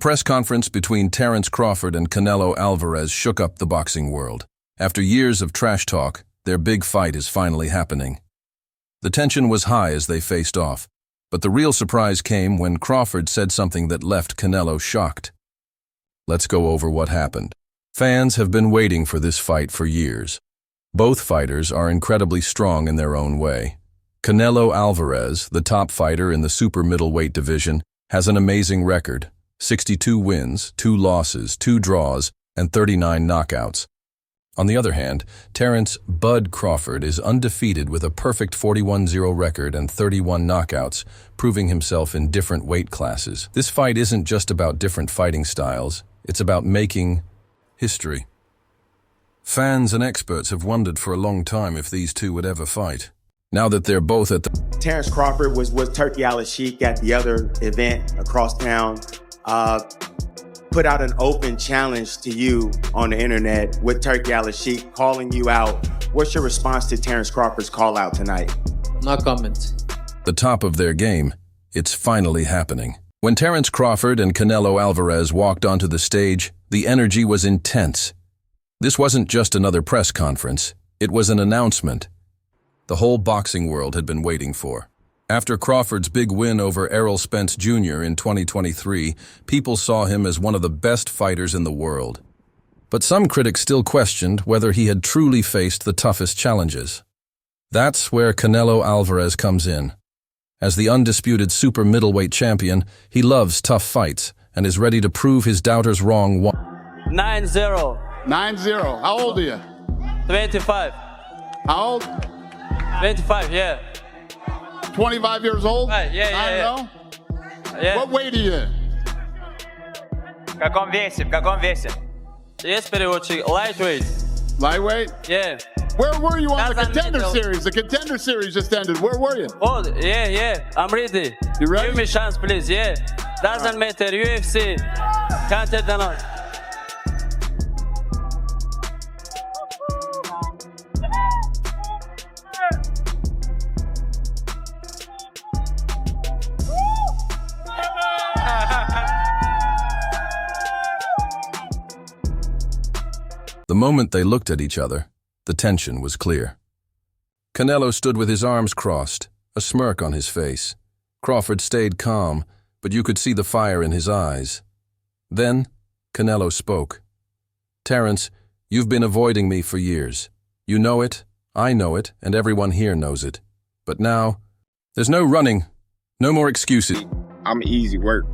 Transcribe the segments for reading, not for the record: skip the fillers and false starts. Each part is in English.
press conference between Terence Crawford and Canelo Alvarez shook up the boxing world. After years of trash talk, their big fight is finally happening. The tension was high as they faced off, but the real surprise came when Crawford said something that left Canelo shocked. Let's go over what happened. Fans have been waiting for this fight for years. Both fighters are incredibly strong in their own way. Canelo Alvarez, the top fighter in the super middleweight division, has an amazing record: 62 wins, 2 losses, 2 draws, and 39 knockouts. On the other hand, Terence "Bud" Crawford is undefeated with a perfect 41-0 record and 31 knockouts, proving himself in different weight classes. This fight isn't just about different fighting styles, it's about making history. Fans and experts have wondered for a long time if these two would ever fight. Now that they're both at the... Terence Crawford was Turkey Al-Sheikh at the other event across town. Put out an open challenge to you on the internet with Turkey Al-Sheikh calling you out. What's your response to Terence Crawford's call out tonight? No comment. The top of their game, it's finally happening. When Terence Crawford and Canelo Alvarez walked onto the stage, the energy was intense. This wasn't just another press conference, it was an announcement the whole boxing world had been waiting for. After Crawford's big win over Errol Spence Jr. in 2023, people saw him as one of the best fighters in the world. But some critics still questioned whether he had truly faced the toughest challenges. That's where Canelo Alvarez comes in. As the undisputed super middleweight champion, he loves tough fights and is ready to prove his doubters wrong. 9-0. 9-0. How old are you? 25. How old? 25, yeah. 25 years old? Right, yeah. Yeah. What weight are you in? В каком весе? Есть переводчик. Lightweight. Lightweight? Yeah. Where were you on the Doesn't Contender matter. Series? The Contender Series just ended. Where were you? Oh, yeah. I'm ready. You ready? Give me a chance, please. Yeah. Doesn't matter. UFC. Can't tell the noise. The moment they looked at each other, the tension was clear. Canelo stood with his arms crossed, a smirk on his face. Crawford stayed calm, but you could see the fire in his eyes. Then, Canelo spoke. "Terence, you've been avoiding me for years. You know it, I know it, and everyone here knows it. But now, there's no running, no more excuses." I'm easy work.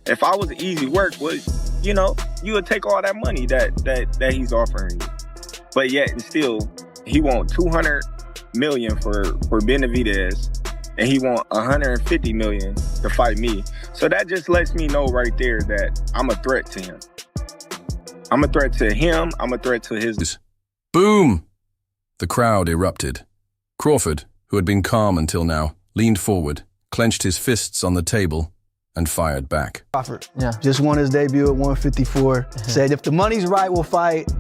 If I was easy work, you would take all that money that he's offering you. But yet and still, he want $200 million for Benavidez, and he want $150 million to fight me. So that just lets me know right there that I'm a threat to him. I'm a threat to him. I'm a threat to his... Boom! The crowd erupted. Crawford, who had been calm until now, leaned forward, clenched his fists on the table, and fired back. Crawford just won his debut at 154. Said if the money's right, we'll fight.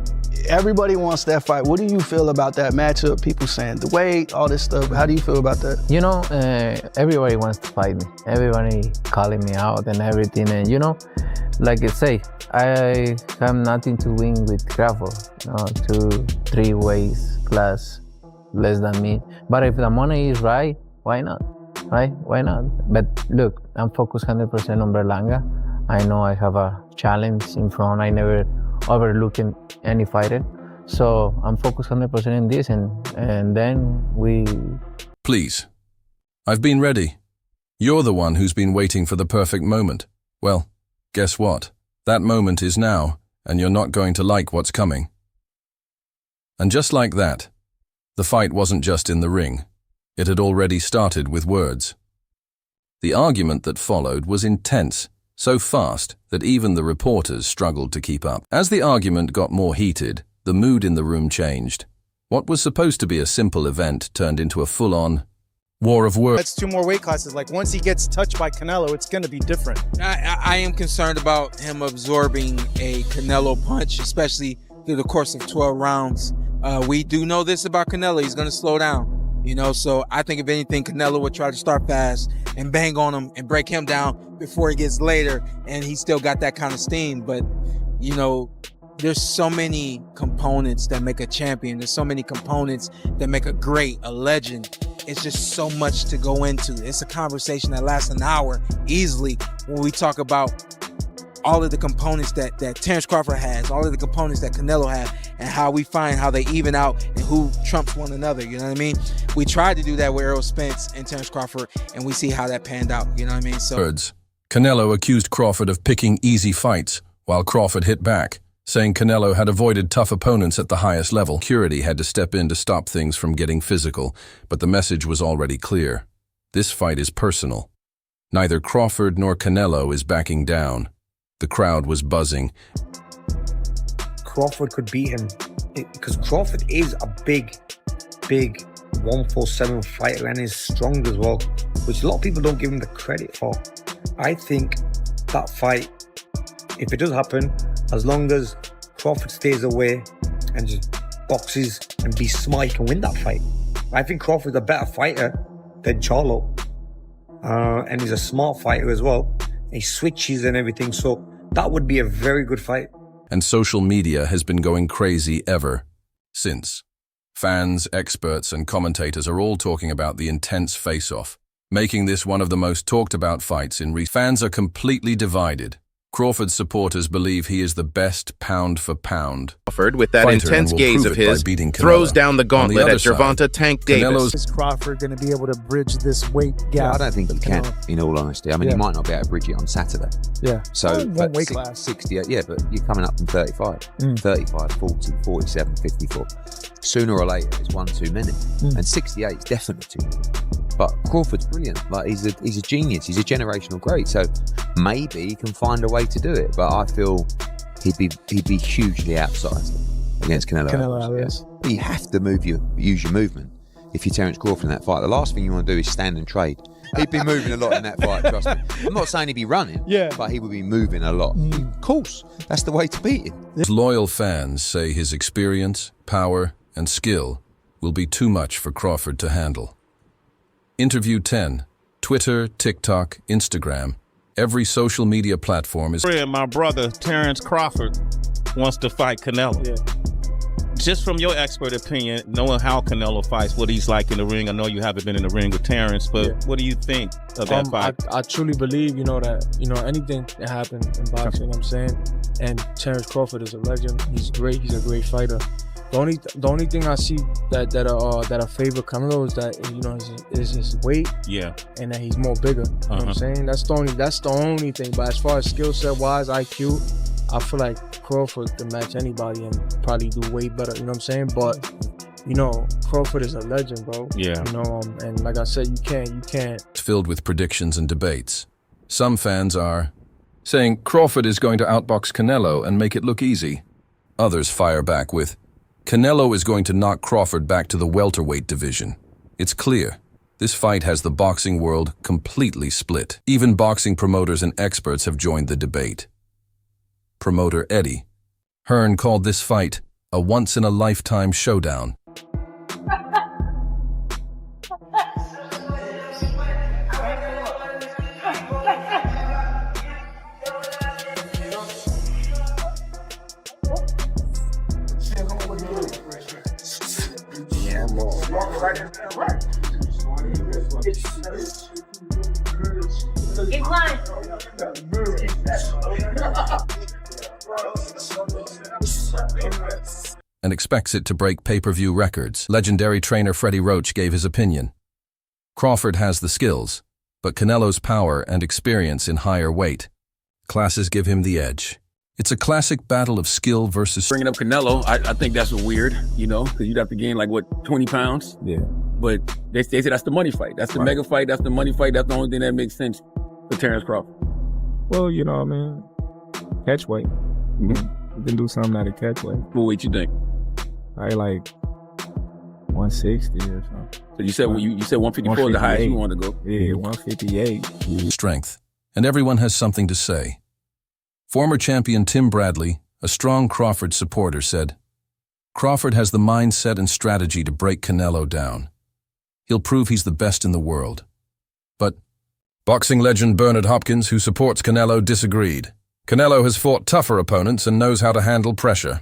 Everybody wants that fight. What do you feel about that matchup? People saying the weight, all this stuff. How do you feel about that? You know, everybody wants to fight me. Everybody calling me out and everything. And you know, like I say, I have nothing to win with Crawford. 2, 3 weights class less than me. But if the money is right, why not? Right? Why not? But look, I'm focused 100% on Berlanga. I know I have a challenge in front. I never overlook any fighter. So I'm focused 100% in this, and then we... Please. I've been ready. You're the one who's been waiting for the perfect moment. Well, guess what? That moment is now, and you're not going to like what's coming. And just like that, the fight wasn't just in the ring. It had already started with words. The argument that followed was intense, so fast that even the reporters struggled to keep up. As the argument got more heated, the mood in the room changed. What was supposed to be a simple event turned into a full-on war of words. That's 2 more weight classes. Like, once he gets touched by Canelo, it's going to be different. I am concerned about him absorbing a Canelo punch, especially through the course of 12 rounds. We do know this about Canelo. He's going to slow down. You know, so I think if anything, Canelo would try to start fast and bang on him and break him down before he gets later, and he still got that kind of steam. But, you know, there's so many components that make a champion. There's so many components that make a great, a legend. It's just so much to go into. It's a conversation that lasts an hour easily when we talk about all of the components that Terence Crawford has, all of the components that Canelo has, and how we find how they even out and who trumps one another, you know what I mean? We tried to do that with Errol Spence and Terence Crawford, and we see how that panned out, you know what I mean? So Canelo accused Crawford of picking easy fights, while Crawford hit back, saying Canelo had avoided tough opponents at the highest level. Security had to step in to stop things from getting physical, but the message was already clear. This fight is personal. Neither Crawford nor Canelo is backing down. The crowd was buzzing. Crawford could beat him because Crawford is a big 147 fighter and is strong as well, which a lot of people don't give him the credit for. I think that fight, if it does happen, as long as Crawford stays away and just boxes and be smart, he can win that fight. I think Crawford's a better fighter than Charlo, and he's a smart fighter as well. He switches and everything, so that would be a very good fight. And social media has been going crazy ever since. Fans, experts, and commentators are all talking about the intense face-off, making this one of the most talked-about fights in recent. Fans are completely divided. Crawford's supporters believe he is the best pound for pound. Crawford, with that intense gaze of his, throws down the gauntlet at Gervonta Tank Davis. Is Crawford going to be able to bridge this weight gap? Yeah, I don't think he can, in all honesty. I mean, he might not be able to bridge it on Saturday. Yeah. So, one weight class. 68, yeah, but you're coming up from 35, 35, 40, 47, 54. Sooner or later, it's one too many. And 68 is definitely too many. But Crawford's brilliant. Like he's a genius. He's a generational great. So maybe he can find a way to do it. But I feel he'd be hugely outsized against Canelo. Alvarez. But you have to use your movement. If you're Terence Crawford in that fight, the last thing you want to do is stand and trade. He'd be moving a lot in that fight, trust me. I'm not saying he'd be running, but he would be moving a lot. Of course, that's the way to beat him. His loyal fans say his experience, power, and skill will be too much for Crawford to handle. Interview 10. Twitter, TikTok, Instagram. Every social media platform is... My brother, Terence Crawford, wants to fight Canelo. Yeah. Just from your expert opinion, knowing how Canelo fights, what he's like in the ring, I know you haven't been in the ring with Terence, but what do you think of that fight? I truly believe, that, anything can happen in boxing, you know what I'm saying? And Terence Crawford is a legend. He's great. He's a great fighter. The only thing I see that I favor Canelo is that is his weight, and that he's more bigger. You know what I'm saying? That's the only thing. But as far as skill set wise, IQ, I feel like Crawford can match anybody and probably do way better. You know what I'm saying? But Crawford is a legend, bro. Yeah. And like I said, you can't. It's filled with predictions and debates. Some fans are saying Crawford is going to outbox Canelo and make it look easy. Others fire back with, Canelo is going to knock Crawford back to the welterweight division. It's clear. This fight has the boxing world completely split. Even boxing promoters and experts have joined the debate. Promoter Eddie Hearn called this fight a once-in-a-lifetime showdown. And expects it to break pay-per-view records. Legendary trainer Freddie Roach gave his opinion. Crawford has the skills, but Canelo's power and experience in higher weight classes give him the edge. It's a classic battle of skill versus... Bringing up Canelo, I think that's weird, because you'd have to gain 20 pounds? Yeah. But they say that's the money fight. That's the mega fight. That's the money fight. That's the only thing that makes sense for Terence Crawford. Well, catch weight. You can do something out of catch weight. What weight you think? I like 160 or something. So you said you said 154 is the highest you want to go? Yeah, 158. Strength. And everyone has something to say. Former champion Tim Bradley, a strong Crawford supporter, said, Crawford has the mindset and strategy to break Canelo down. he'll prove he's the best in the world. But boxing legend Bernard Hopkins, who supports Canelo, disagreed. Canelo has fought tougher opponents and knows how to handle pressure.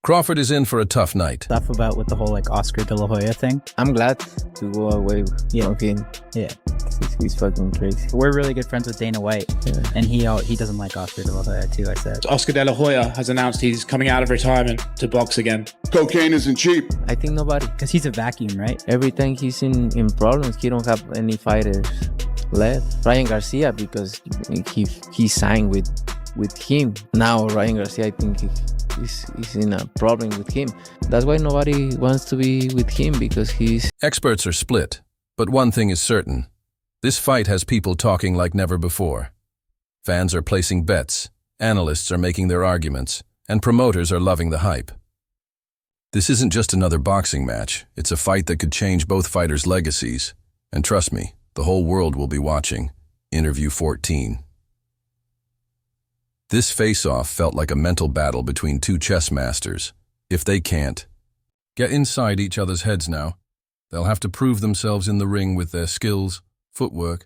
Crawford is in for a tough night. Stuff about with the whole Oscar De La Hoya thing. I'm glad to go away from him. Yeah. He's fucking crazy. We're really good friends with Dana White, and he doesn't like Oscar De La Hoya too, I said. Oscar De La Hoya has announced he's coming out of retirement to box again. Cocaine isn't cheap. I think nobody. Because he's a vacuum, right? Every time he's in problems, he don't have any fighters left. Ryan Garcia, because he signed with him. Now Ryan Garcia, I think he's in a problem with him. That's why nobody wants to be with him, because he's... Experts are split, but one thing is certain. This fight has people talking like never before. Fans are placing bets, analysts are making their arguments, and promoters are loving the hype. This isn't just another boxing match. It's a fight that could change both fighters' legacies. And trust me, the whole world will be watching. Interview 14. This face-off felt like a mental battle between two chess masters. If they can't get inside each other's heads now, they'll have to prove themselves in the ring with their skills, footwork.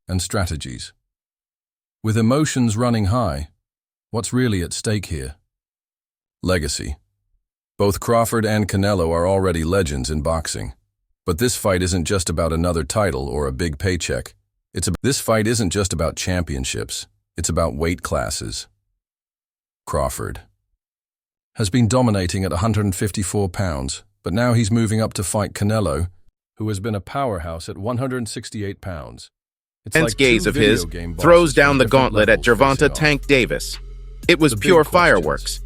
And strategies. With emotions running high, what's really at stake here? Legacy. Both Crawford and Canelo are already legends in boxing. But this fight isn't just about another title or a big paycheck. This fight isn't just about championships. It's about weight classes. Crawford has been dominating at 154 pounds, but now he's moving up to fight Canelo, who has been a powerhouse at 168 pounds. Intense gaze of his throws down the gauntlet at Gervonta Tank Davis. It was pure fireworks.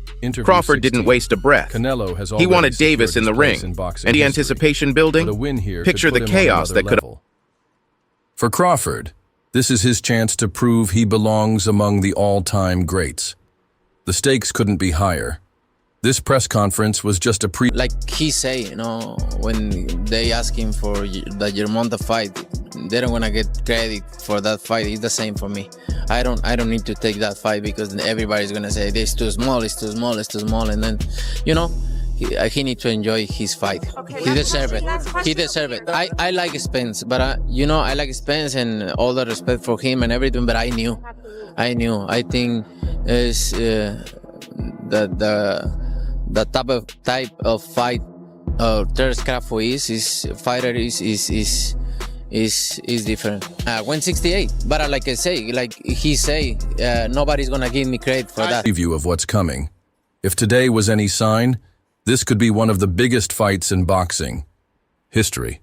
Crawford didn't waste a breath. He wanted Davis in the ring, and the anticipation building. Picture the chaos that could. For Crawford, this is his chance to prove he belongs among the all-time greats. The stakes couldn't be higher. This press conference was just a Like he say, when they ask him for the Gervonta fight, they don't wanna get credit for that fight. It's the same for me. I don't need to take that fight because everybody's gonna say it's too small, it's too small, it's too small, and then, he need to enjoy his fight. Okay, he deserve it. He deserve it. I like Spence, but I like Spence and all the respect for him and everything. But I knew. I think is the type of fight Terence Crawford is different. 168, but like I say, nobody's gonna give me credit for that. Preview of what's coming. If today was any sign, this could be one of the biggest fights in boxing history.